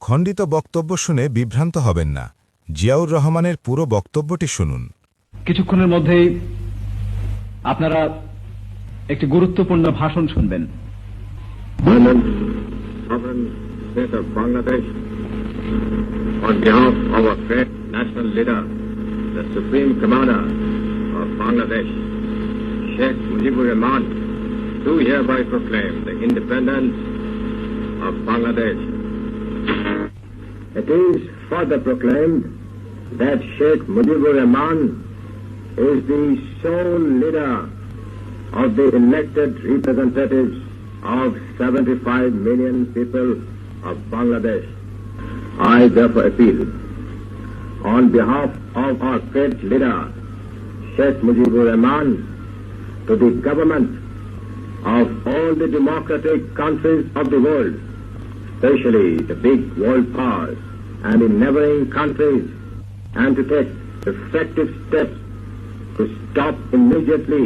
খণ্ডিত বক্তব্য শুনে বিভ্রান্ত হবেন না। জিয়াউর রহমানের পুরো বক্তব্যটি শুনুন। কিছুক্ষণের মধ্যেই আপনারা একটি গুরুত্বপূর্ণ ভাষণ শুনবেন। Sovereign State of Bangladesh, on behalf of our great national leader, the Supreme Commander of Bangladesh, Sheikh Mujibur Rahman, do hereby proclaim the independence of Bangladesh. It is further proclaimed that Sheikh Mujibur Rahman is the sole leader of the elected representatives of 75 million people of Bangladesh. I therefore appeal on behalf of our great leader, Sheikh Mujibur Rahman, to the government of all the democratic countries of the world, especially the big world powers and the neighboring countries, and to take effective steps to stop immediately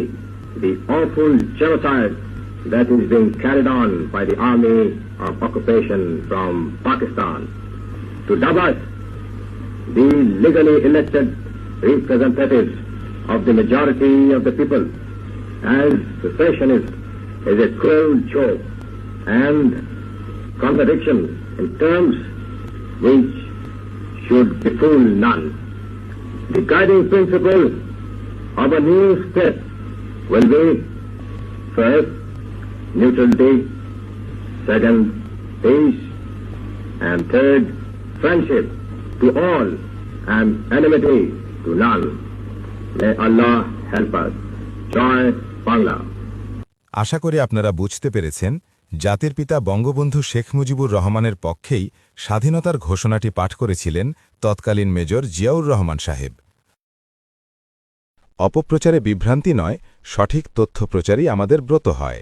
the awful genocide that is being carried on by the army of occupation from Pakistan, to dub us the legally elected representatives of the majority of the people, as secessionist is a cruel joke and contradiction in terms which should befool none. The guiding principle of a new state will be, first, neutrality, second, peace, and third, friendship to all and enmity to none. May Allah help us. Joy Bangla. আশা করি আপনারা বুঝতে পেরেছেন, জাতির পিতা বঙ্গবন্ধু শেখ মুজিবুর রহমানের পক্ষেই স্বাধীনতার ঘোষণাটি পাঠ করেছিলেন তৎকালীন মেজর জিয়াউর রহমান সাহেব। অপপ্রচারে বিভ্রান্তি নয়, সঠিক তথ্য প্রচারই আমাদের ব্রত হয়।